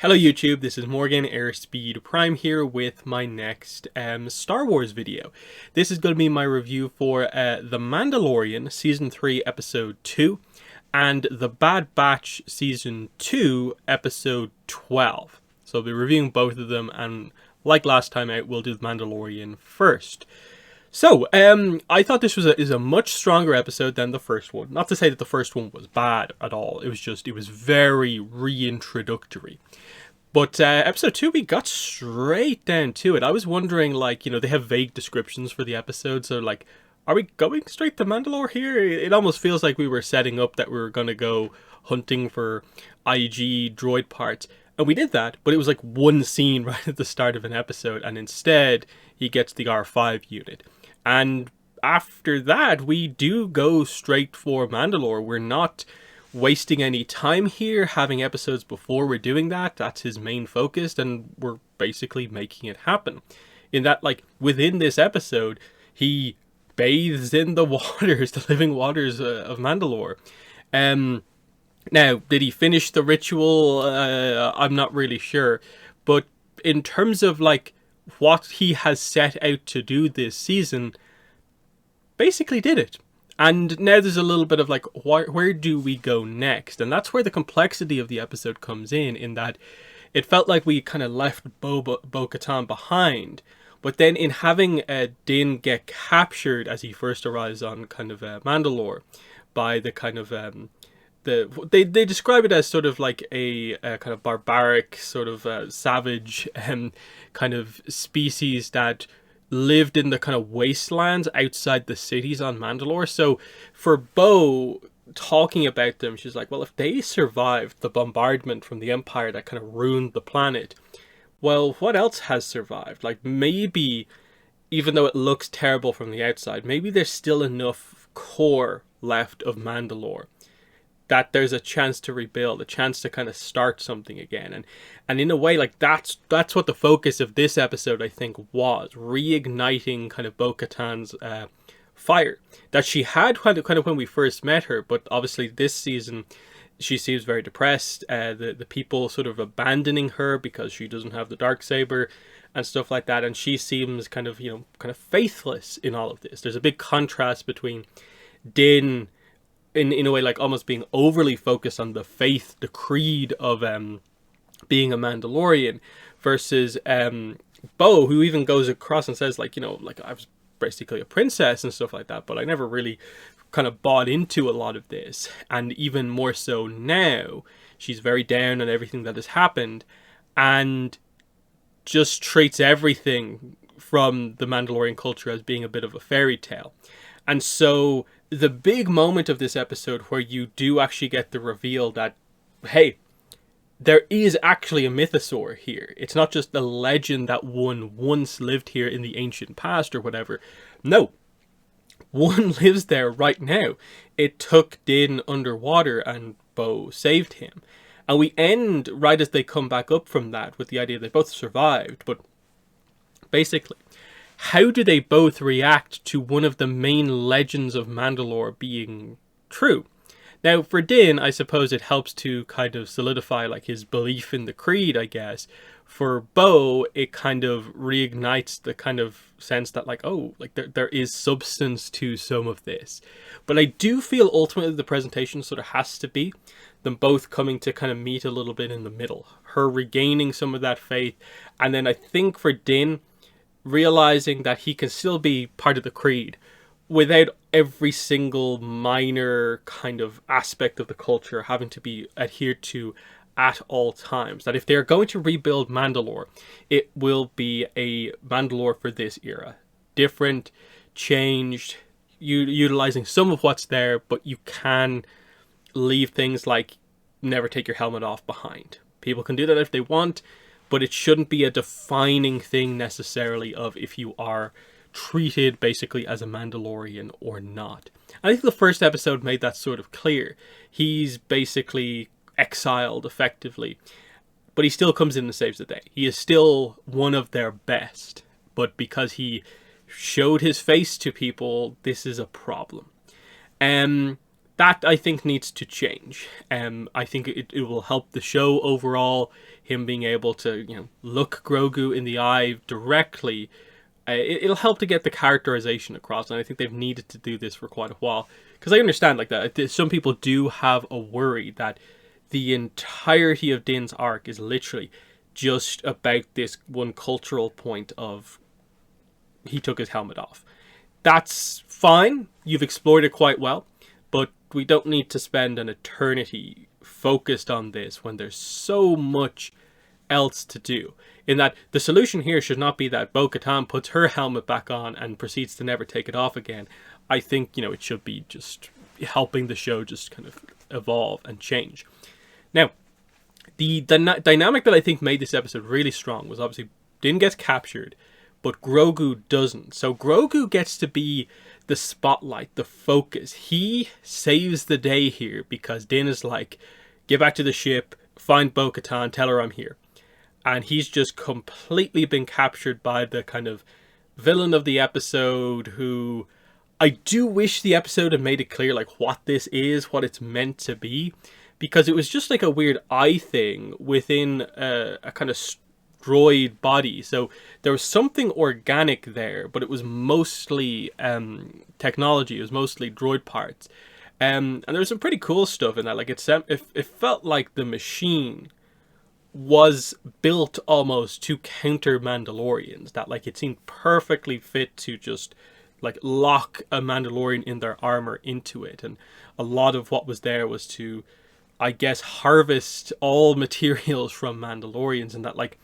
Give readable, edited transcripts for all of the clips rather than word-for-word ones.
Hello YouTube, this is Morgan Airspeed Prime here with my next Star Wars video. This is going to be my review for The Mandalorian Season 3 Episode 2 and The Bad Batch Season 2 Episode 12. So I'll be reviewing both of them, and like last time out, we'll do The Mandalorian first. So, I thought this is a much stronger episode than the first one. Not to say that the first one was bad at all. It was very reintroductory. But episode 2, we got straight down to it. I was wondering, they have vague descriptions for the episodes. So, are we going straight to Mandalore here? It almost feels like we were setting up that we were going to go hunting for IG droid parts. And we did that, but it was like one scene right at the start of an episode. And instead, he gets the R5 unit. And after that, we do go straight for Mandalore. We're not wasting any time here, having episodes before we're doing that. That's his main focus, and we're basically making it happen. In that, within this episode, he bathes in the waters, the living waters of Mandalore. Now, did he finish the ritual? I'm not really sure. But in terms of, what he has set out to do this season, basically did it. And now there's a little bit of where do we go next? And that's where the complexity of the episode comes in that it felt like we kind of left Bo-Katan behind. But then in having Din get captured as he first arrives on Mandalore by the kind of they describe it as sort of like a kind of barbaric, sort of savage kind of species that lived in the kind of wastelands outside the cities on Mandalore. So for Bo, talking about them, she's like, well, if they survived the bombardment from the Empire that kind of ruined the planet, well, what else has survived? Maybe, even though it looks terrible from the outside, maybe there's still enough core left of Mandalore that there's a chance to rebuild, a chance to kind of start something again. And in a way, that's what the focus of this episode, I think, was. Reigniting kind of Bo-Katan's fire that she had kind of when we first met her. But obviously this season, she seems very depressed. The people sort of abandoning her because she doesn't have the Darksaber and stuff like that. And she seems kind of faithless in all of this. There's a big contrast between Din, in a way, almost being overly focused on the faith, the creed of being a Mandalorian, versus Bo, who even goes across and says, I was basically a princess and stuff like that, but I never really kind of bought into a lot of this. And even more so now, she's very down on everything that has happened and just treats everything from the Mandalorian culture as being a bit of a fairy tale. And so the big moment of this episode where you do actually get the reveal that, hey, there is actually a mythosaur here. It's not just a legend that one once lived here in the ancient past or whatever. No, one lives there right now. It took Din underwater and Bo saved him. And we end right as they come back up from that with the idea they both survived. But basically, how do they both react to one of the main legends of Mandalore being true? Now, for Din, I suppose it helps to kind of solidify his belief in the creed, I guess. For Bo, it kind of reignites the kind of sense that there is substance to some of this. But I do feel ultimately the presentation sort of has to be them both coming to kind of meet a little bit in the middle. Her regaining some of that faith. And then I think for Din, realizing that he can still be part of the creed without every single minor kind of aspect of the culture having to be adhered to at all times. That if they're going to rebuild Mandalore, it will be a Mandalore for this era. Different, changed, utilizing some of what's there, but you can leave things like never take your helmet off behind. People can do that if they want, but it shouldn't be a defining thing necessarily of if you are treated basically as a Mandalorian or not. I think the first episode made that sort of clear. He's basically exiled effectively, but he still comes in and saves the day. He is still one of their best, but because he showed his face to people, this is a problem. that I think needs to change. I think it will help the show overall. Him being able to, look Grogu in the eye directly, it'll help to get the characterization across. And I think they've needed to do this for quite a while, because I understand like that. Some people do have a worry that the entirety of Din's arc is literally just about this one cultural point of he took his helmet off. That's fine. You've explored it quite well, but we don't need to spend an eternity focused on this when there's so much else to do. In that, the solution here should not be that Bo-Katan puts her helmet back on and proceeds to never take it off again. I think, it should be just helping the show just kind of evolve and change. Now, the dynamic that I think made this episode really strong was obviously Din gets captured, but Grogu doesn't. So Grogu gets to be the spotlight, the focus. He saves the day here because Din is like, get back to the ship, find Bo-Katan, tell her I'm here. And he's just completely been captured by the kind of villain of the episode, who I do wish the episode had made it clear like what this is, what it's meant to be, because it was just like a weird eye thing within a kind of droid body. So there was something organic there, but it was mostly technology. It was mostly droid parts. And there was some pretty cool stuff in that. Like it felt like the machine was built almost to counter Mandalorians. That like it seemed perfectly fit to just like lock a Mandalorian in their armor into it. And a lot of what was there was to, I guess, harvest all materials from Mandalorians. And that like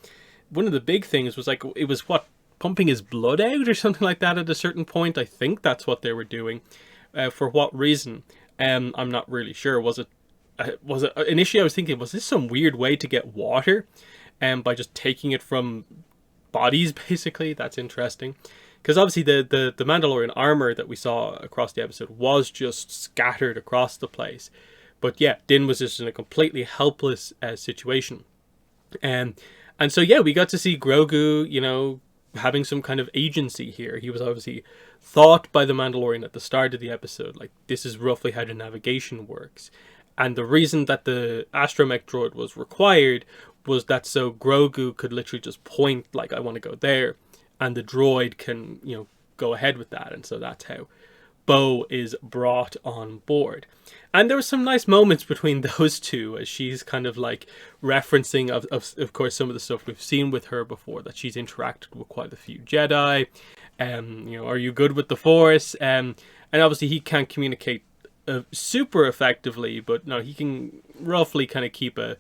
one of the big things was like, it was what, pumping his blood out or something like that at a certain point. I think that's what they were doing. For what reason? I'm not really sure. Was it initially I was thinking, was this some weird way to get water by just taking it from bodies, basically? That's interesting, because obviously the Mandalorian armor that we saw across the episode was just scattered across the place. But yeah, Din was just in a completely helpless situation. And so yeah, we got to see Grogu, having some kind of agency here. He was obviously thought by the Mandalorian at the start of the episode, like, this is roughly how the navigation works. And the reason that the astromech droid was required was that so Grogu could literally just point, like, I want to go there, and the droid can, go ahead with that. And so that's how Bo is brought on board. And there were some nice moments between those two, as she's kind of like referencing, of course, some of the stuff we've seen with her before, that she's interacted with quite a few Jedi. Are you good with the Force? And obviously he can't communicate super effectively, but no, he can roughly kind of keep a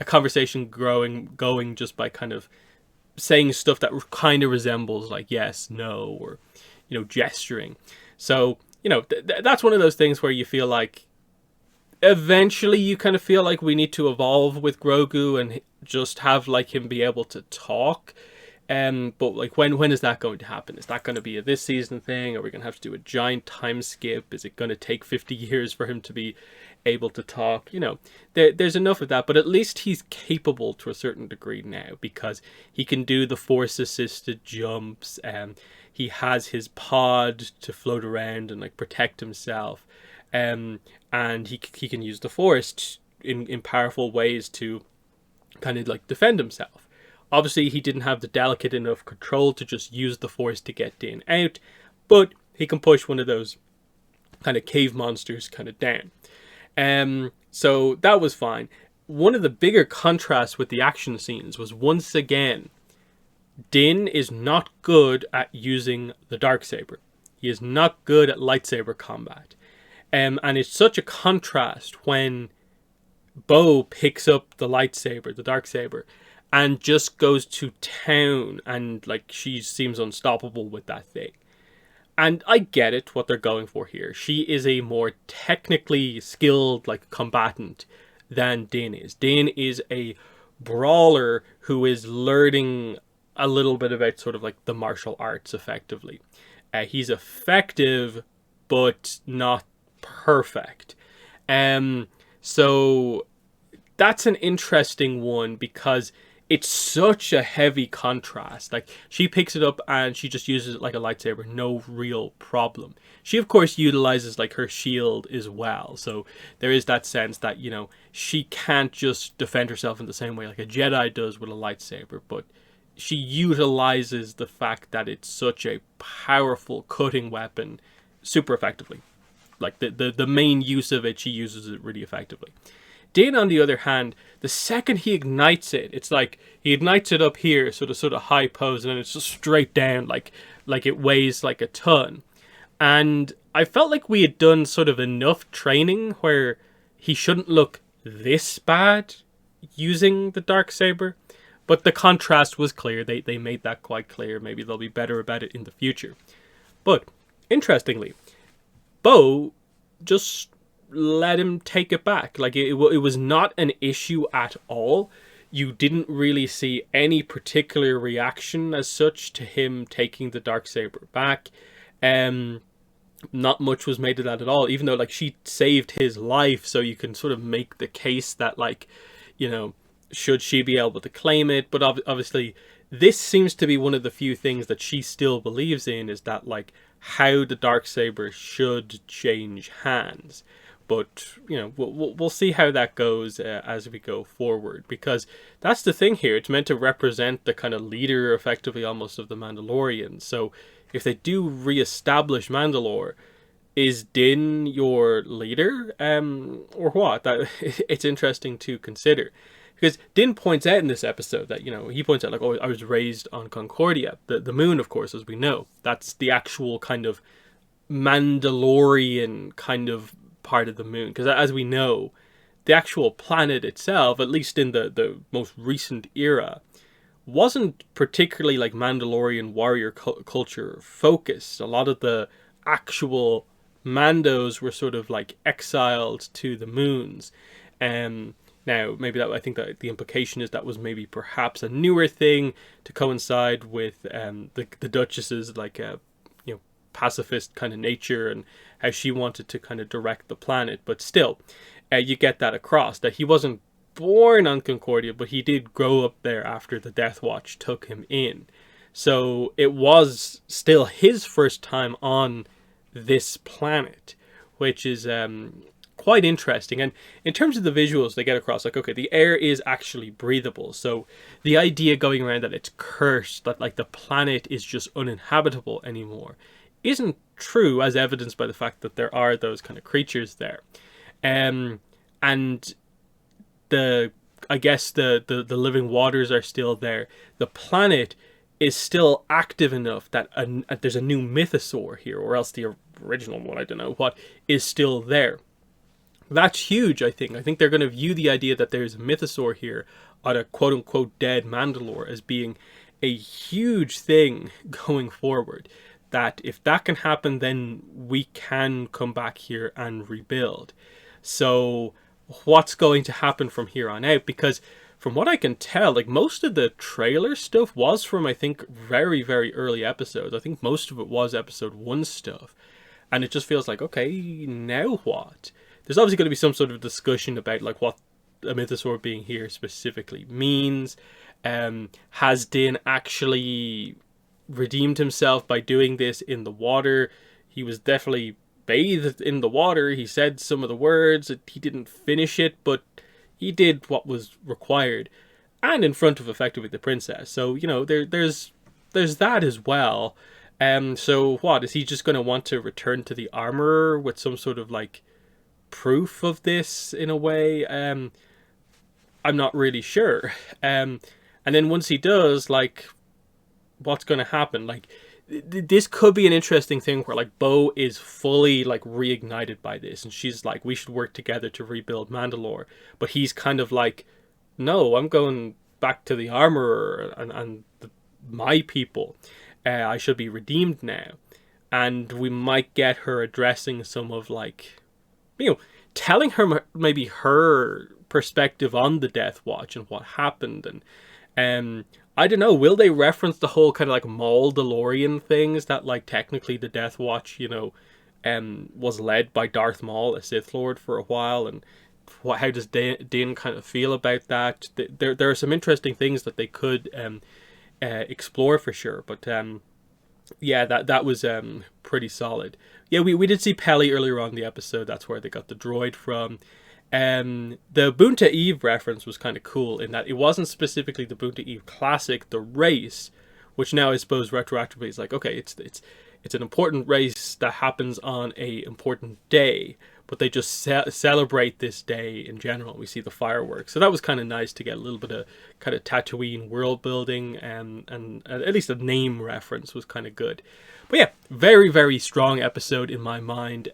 conversation going just by kind of saying stuff that kind of resembles like yes, no, or gesturing. So that's one of those things where you feel like eventually you kind of feel like we need to evolve with Grogu and just have like him be able to talk. But like when is that going to happen? Is that going to be a this season thing? Are we going to have to do a giant time skip? Is it going to take 50 years for him to be able to talk? There's enough of that, but at least he's capable to a certain degree now, because he can do the Force assisted jumps, and he has his pod to float around and like protect himself, and he can use the Force in powerful ways to kind of like defend himself. Obviously, he didn't have the delicate enough control to just use the Force to get Din out, but he can push one of those kind of cave monsters kind of down. So that was fine. One of the bigger contrasts with the action scenes was, once again, Din is not good at using the darksaber. He is not good at lightsaber combat. And it's such a contrast when Bo picks up the lightsaber, the darksaber, and just goes to town, and like she seems unstoppable with that thing. And I get it, what they're going for here. She is a more technically skilled like combatant than Din is. Din is a brawler who is learning a little bit about sort of like the martial arts effectively. He's effective, but not perfect. So that's an interesting one, because it's such a heavy contrast. Like, she picks it up and she just uses it like a lightsaber, no real problem. She, of course, utilizes like her shield as well. So there is that sense that, you know, she can't just defend herself in the same way like a Jedi does with a lightsaber, but she utilizes the fact that it's such a powerful cutting weapon super effectively. Like the main use of it, she uses it really effectively. Din, on the other hand, the second he ignites it, it's like he ignites it up here, sort of high pose, and then it's just straight down, like it weighs like a ton. And I felt like we had done sort of enough training where he shouldn't look this bad using the Darksaber. But the contrast was clear. They made that quite clear. Maybe they'll be better about it in the future. But, interestingly, Bo just let him take it back. Like, it was not an issue at all. You didn't really see any particular reaction as such to him taking the Darksaber back. Not much was made of that at all, even though, like, she saved his life, so you can sort of make the case that, like, you know, should she be able to claim it? But obviously, this seems to be one of the few things that she still believes in, is that, like, how the Darksaber should change hands. But, you know, we'll see how that goes as we go forward, because that's the thing here. It's meant to represent the kind of leader, effectively, almost, of the Mandalorians. So if they do re-establish Mandalore, is Din your leader, or what? It's interesting to consider. Because Din points out in this episode that, you know, he points out, like, oh, I was raised on Concordia. The moon, of course, as we know. That's the actual kind of Mandalorian kind of part of the moon. Because as we know, the actual planet itself, at least in the most recent era, wasn't particularly, like, Mandalorian warrior culture focused. A lot of the actual Mandos were sort of, like, exiled to the moons. Now, maybe I think that the implication is that was maybe perhaps a newer thing to coincide with the Duchess's, like, you know, pacifist kind of nature, and how she wanted to kind of direct the planet. But still, you get that across, that he wasn't born on Concordia, but he did grow up there after the Death Watch took him in. So it was still his first time on this planet, which is quite interesting. And in terms of the visuals they get across, like, okay, the air is actually breathable. So the idea going around that it's cursed, that, like, the planet is just uninhabitable anymore, isn't true, as evidenced by the fact that there are those kind of creatures there. And I guess the living waters are still there. The planet is still active enough that there's a new mythosaur here, or else the original one, I don't know what, is still there. That's huge, I think. I think they're going to view the idea that there's a mythosaur here on a quote-unquote dead Mandalore as being a huge thing going forward. That if that can happen, then we can come back here and rebuild. So what's going to happen from here on out? Because from what I can tell, like, most of the trailer stuff was from, I think, very, very early episodes. I think most of it was episode 1 stuff. And it just feels like, okay, now what? There's obviously going to be some sort of discussion about, like, what a mythosaur being here specifically means. Has Din actually redeemed himself by doing this in the water? He was definitely bathed in the water. He said some of the words. He didn't finish it, but he did what was required, and in front of, effectively, the princess. So, you know, there's that as well. So what, is he just going to want to return to the armorer with some sort of, like, proof of this in a way? I'm not really sure. And then once he does, like, what's going to happen? Like, this could be an interesting thing where, like, Bo is fully, like, reignited by this, and she's like, we should work together to rebuild Mandalore. But he's kind of like, no, I'm going back to the armorer and my people. I should be redeemed now. And we might get her addressing some of, like, you know, telling her maybe her perspective on the Death Watch and what happened. And I don't know, will they reference the whole kind of, like, Mandalorian things, that, like, technically the Death Watch, you know, was led by Darth Maul, a Sith Lord, for a while, and how does Din kind of feel about that? There are some interesting things that they could explore for sure, but yeah, that was pretty solid. Yeah, we did see Peli earlier on in the episode. That's where they got the droid from. The Boonta Eve reference was kind of cool in that it wasn't specifically the Boonta Eve Classic, the race, which now I suppose retroactively is like, okay, it's an important race that happens on a important day, but they just celebrate this day in general. We see the fireworks, so that was kind of nice to get a little bit of kind of Tatooine world building, and at least a name reference was kind of good. But yeah, very, very strong episode in my mind.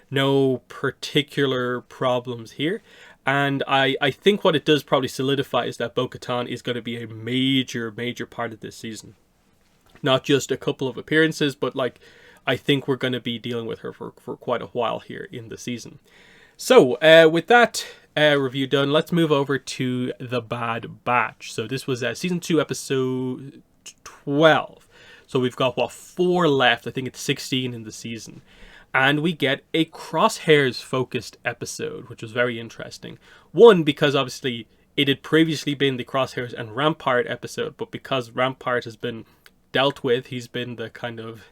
No particular problems here. And I think what it does probably solidify is that Bo-Katan is going to be a major, major part of this season. Not just a couple of appearances, but like I think we're going to be dealing with her for quite a while here in the season. So with that review done, let's move over to The Bad Batch. So this was season 2, episode 12. So we've got, what, 4 left. I think it's 16 in the season. And we get a Crosshairs-focused episode, which was very interesting. One, because obviously it had previously been the Crosshairs and Rampart episode, but because Rampart has been dealt with, he's been the kind of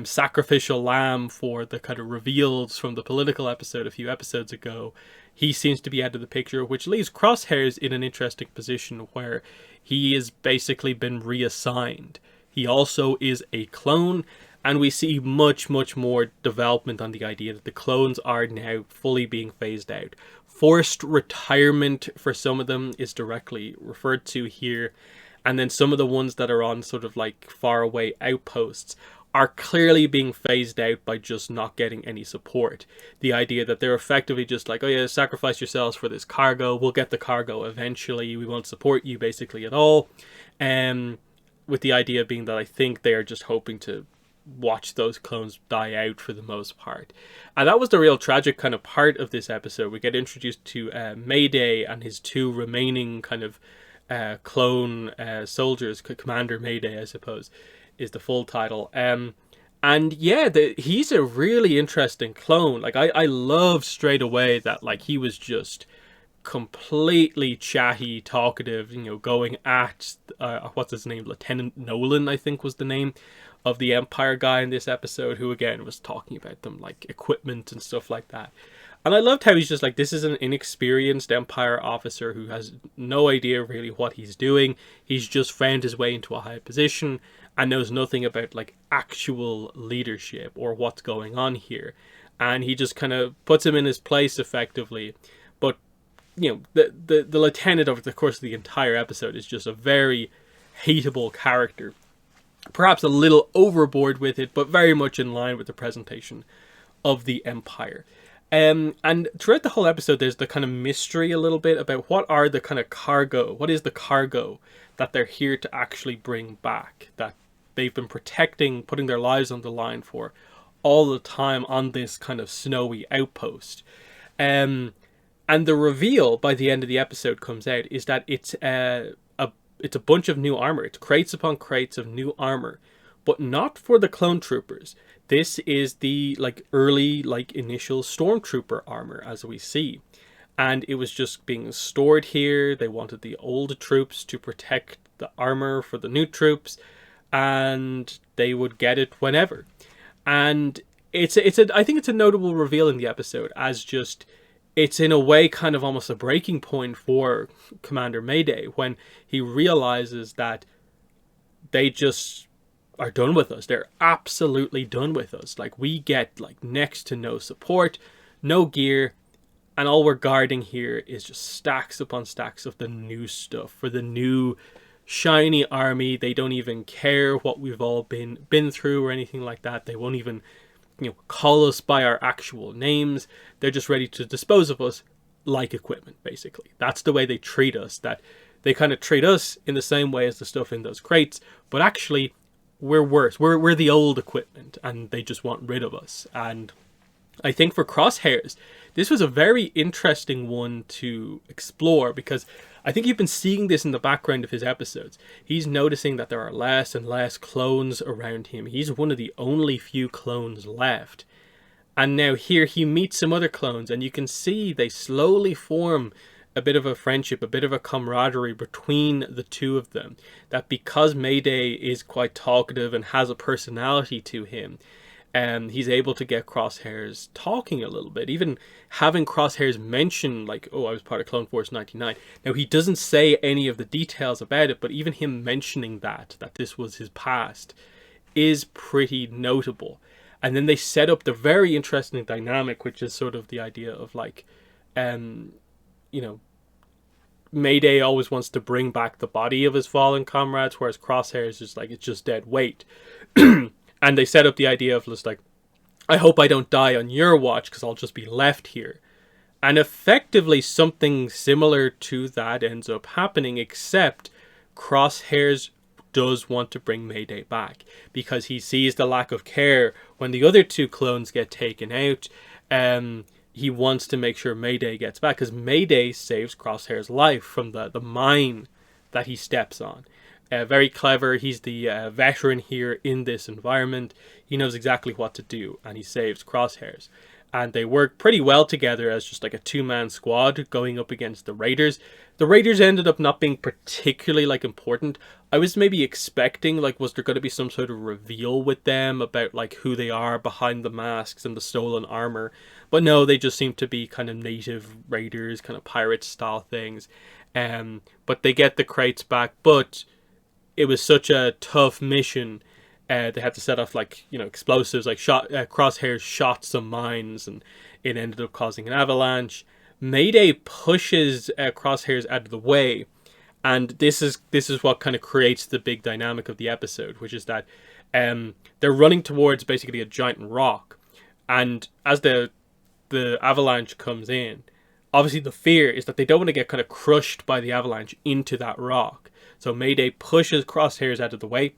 sacrificial lamb for the kind of reveals from the political episode a few episodes ago. He seems to be out of the picture, which leaves Crosshairs in an interesting position where he has basically been reassigned. He also is a clone, and we see much, much more development on the idea that the clones are now fully being phased out. Forced retirement for some of them is directly referred to here. And then some of the ones that are on sort of like faraway outposts are clearly being phased out by just not getting any support. The idea that they're effectively just like, oh yeah, sacrifice yourselves for this cargo. We'll get the cargo eventually. We won't support you basically at all. With the idea being that I think they are just hoping to watch those clones die out for the most part. And that was the real tragic kind of part of this episode. We get introduced to Mayday and his 2 remaining kind of clone soldiers. Commander Mayday, I suppose, is the full title. And yeah, he's a really interesting clone. Like I love straight away that like he was just completely chatty, talkative, you know, going at what's his name, Lieutenant Nolan, I think was the name of the Empire guy in this episode, who again was talking about them like equipment and stuff like that. And I loved how he's just like, this is an inexperienced Empire officer who has no idea really what he's doing. He's just found his way into a high position and knows nothing about like actual leadership or what's going on here. And he just kind of puts him in his place effectively. But, you know, the lieutenant over the course of the entire episode is just a very hateable character. Perhaps a little overboard with it, but very much in line with the presentation of the Empire. And throughout the whole episode, there's the kind of mystery a little bit about what are the kind of cargo, what is the cargo that they're here to actually bring back, that they've been protecting, putting their lives on the line for all the time on this kind of snowy outpost. And the reveal by the end of the episode comes out is that it's a bunch of new armor. It's crates upon crates of new armor, but not for the clone troopers. This is the like early, like initial stormtrooper armor, as we see. And it was just being stored here. They wanted the old troops to protect the armor for the new troops, and they would get it whenever. And I think it's a notable reveal in the episode, as just it's in a way kind of almost a breaking point for Commander Mayday when he realizes that they just are done with us. They're absolutely done with us. Like, we get like next to no support, no gear, and all we're guarding here is just stacks upon stacks of the new stuff for the new shiny army. They don't even care what we've all been through or anything like that. They won't even, you know, call us by our actual names. They're just ready to dispose of us like equipment, basically. That's the way they treat us. That they kind of treat us in the same way as the stuff in those crates, but actually we're worse. We're the old equipment, and they just want rid of us. And I think for Crosshairs, this was a very interesting one to explore, because I think you've been seeing this in the background of his episodes. He's noticing that there are less and less clones around him. He's one of the only few clones left. And now here he meets some other clones, and you can see they slowly form a bit of a friendship, a bit of a camaraderie between the two of them. That because Mayday is quite talkative and has a personality to him, he's able to get Crosshairs talking a little bit, even having Crosshairs mention like, oh, I was part of Clone Force 99. Now he doesn't say any of the details about it, but even him mentioning that this was his past is pretty notable. And then they set up the very interesting dynamic, which is sort of the idea of like, you know, Mayday always wants to bring back the body of his fallen comrades, whereas Crosshairs is like, it's just dead weight. And they set up the idea of just like, I hope I don't die on your watch because I'll just be left here. And effectively something similar to that ends up happening, except Crosshairs does want to bring Mayday back because he sees the lack of care when the other two clones get taken out. He wants to make sure Mayday gets back because Mayday saves Crosshair's life from the mine that he steps on. Very clever. He's the veteran here in this environment. He knows exactly what to do, and he saves Crosshairs. And they work pretty well together as just like a two-man squad going up against the Raiders. The Raiders ended up not being particularly like important. I was maybe expecting like, was there going to be some sort of reveal with them about like who they are behind the masks and the stolen armor? But no, they just seem to be kind of native Raiders, kind of pirate style things. But they get the crates back, but it was such a tough mission. They had to set off like, you know, explosives, like Crosshairs shot some mines and it ended up causing an avalanche. Mayday pushes Crosshairs out of the way, and this is what kind of creates the big dynamic of the episode, which is that they're running towards basically a giant rock, and as the avalanche comes in, obviously the fear is that they don't want to get kind of crushed by the avalanche into that rock. So Mayday pushes Crosshairs out of the way,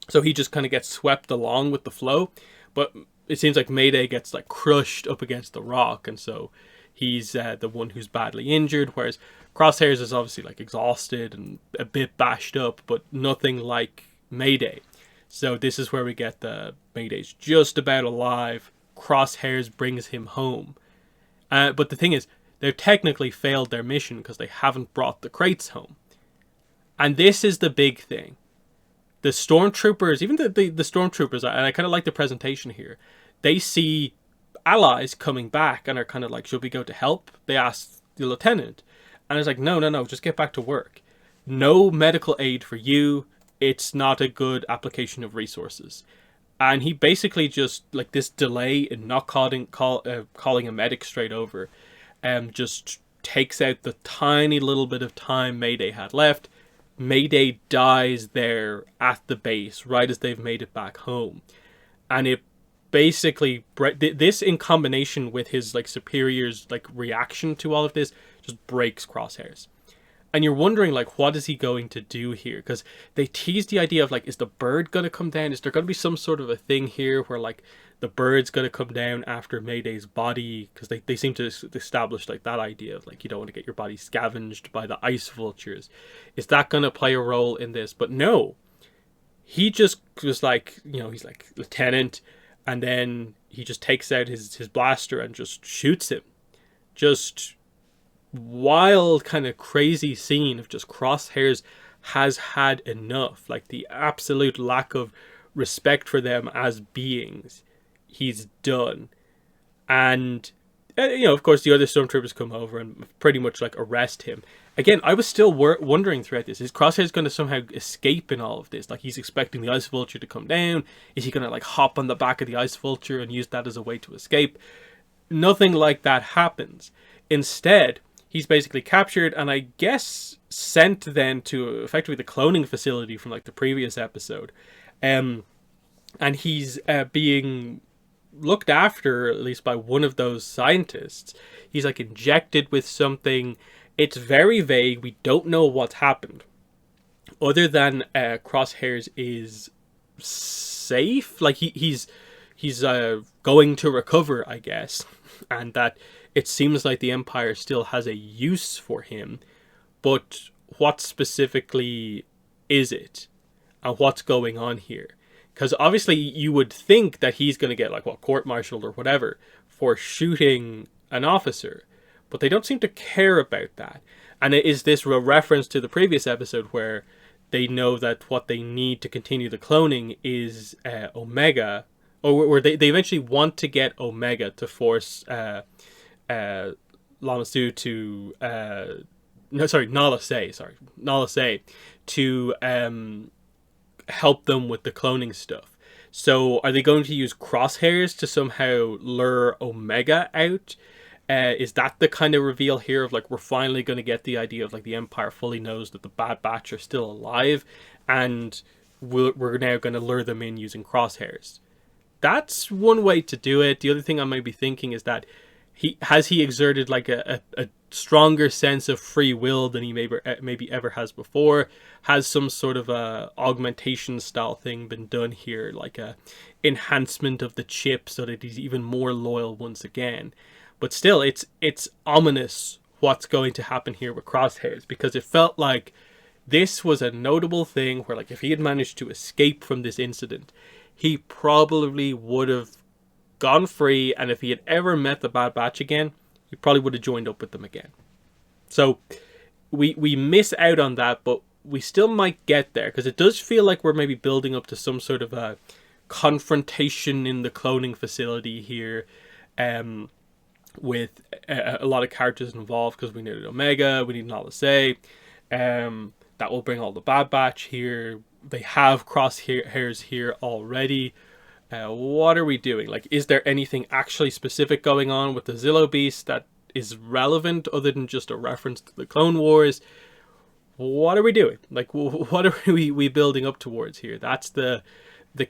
so he just kind of gets swept along with the flow, but it seems like Mayday gets like crushed up against the rock, and so he's the one who's badly injured, whereas Crosshairs is obviously like exhausted and a bit bashed up, but nothing like Mayday. So this is where we get the Mayday's just about alive. Crosshairs brings him home. But the thing is, they've technically failed their mission because they haven't brought the crates home. And this is the big thing. The stormtroopers, even the stormtroopers, and I kind of like the presentation here, they see allies coming back and are kind of like, should we go to help? They ask the lieutenant. And it's like, no, just get back to work. No medical aid for you. It's not a good application of resources. And he basically just, like, this delay in not calling a medic straight over, just takes out the tiny little bit of time Mayday had left. Mayday dies there at the base, right as they've made it back home. And it basically, this in combination with his, like, superior's, like, reaction to all of this, just breaks Crosshairs. And you're wondering, like, what is he going to do here? Because they tease the idea of, like, is the bird going to come down? Is there going to be some sort of a thing here where, like, the bird's going to come down after Mayday's body? Because they seem to establish, like, that idea of, like, you don't want to get your body scavenged by the ice vultures. Is that going to play a role in this? But no. He just was like, you know, he's like, Lieutenant, and then he just takes out his blaster and just shoots him. Just wild, kind of crazy scene of just Crosshairs has had enough. Like, the absolute lack of respect for them as beings. He's done. And, you know, of course, the other stormtroopers come over and pretty much, like, arrest him. Again, I was still wondering throughout this, is Crosshairs going to somehow escape in all of this? Like, he's expecting the ice vulture to come down. Is he going to, like, hop on the back of the ice vulture and use that as a way to escape? Nothing like that happens. Instead, he's basically captured and I guess sent then to effectively the cloning facility from, like, the previous episode. And he's being looked after, at least by one of those scientists. He's, like, injected with something. It's very vague. We don't know what's happened. Other than Crosshairs is safe. Like, he's going to recover, I guess. And that it seems like the Empire still has a use for him. But what specifically is it? And what's going on here? Because obviously you would think that he's going to get, like, what, court-martialed or whatever for shooting an officer. But they don't seem to care about that. And is this a reference to the previous episode where they know that what they need to continue the cloning is Omega, or where they eventually want to get Omega to force Lama Su to... Nala Se to help them with the cloning stuff. So are they going to use crosshairs to somehow lure Omega out? Is that the kind of reveal here of, like, we're finally going to get the idea of, like, the Empire fully knows that the Bad Batch are still alive, and we're now going to lure them in using crosshairs? That's one way to do it. The other thing I might be thinking is that he exerted, like, a stronger sense of free will than he maybe ever has before? Has some sort of a augmentation style thing been done here, like a enhancement of the chip so that he's even more loyal once again? But still, it's ominous what's going to happen here with crosshairs, because it felt like this was a notable thing where, like, if he had managed to escape from this incident, he probably would have gone free, and if he had ever met the Bad Batch again, he probably would have joined up with them again. So we miss out on that, but we still might get there, because it does feel like we're maybe building up to some sort of a confrontation in the cloning facility here, with a lot of characters involved, because we needed Omega, we need Nala Se. That will bring all the Bad Batch here. They have crosshairs here already. What are we doing? Like, is there anything actually specific going on with the Zillo Beast that is relevant other than just a reference to the Clone Wars? What are we doing? Like, what are we building up towards here? That's the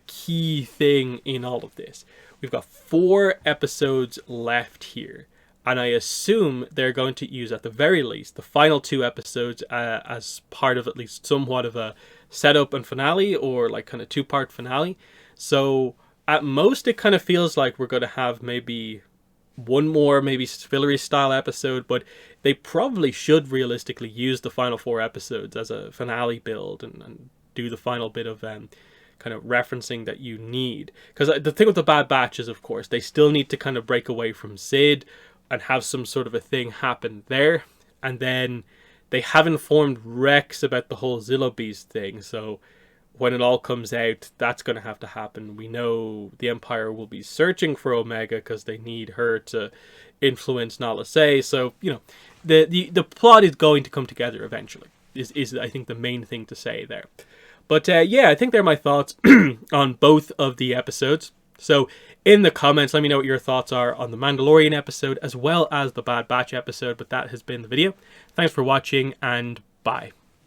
key thing in all of this. We've got 4 episodes left here, and I assume they're going to use, at the very least, the final 2 episodes as part of at least somewhat of a setup and finale, or like kind of 2-part finale. So at most it kind of feels like we're going to have maybe one more maybe fillery style episode, but they probably should realistically use the final 4 episodes as a finale build and do the final bit of kind of referencing that you need. Because the thing with the Bad Batch is, of course, they still need to kind of break away from Sid and have some sort of a thing happen there. And then they have informed Rex about the whole Zillo Beast thing. So when it all comes out, that's going to have to happen. We know the Empire will be searching for Omega because they need her to influence Nala Se. So, you know, the plot is going to come together eventually, is I think the main thing to say there. But yeah, I think they're my thoughts on both of the episodes. So in the comments, let me know what your thoughts are on the Mandalorian episode as well as the Bad Batch episode. But that has been the video. Thanks for watching, and bye.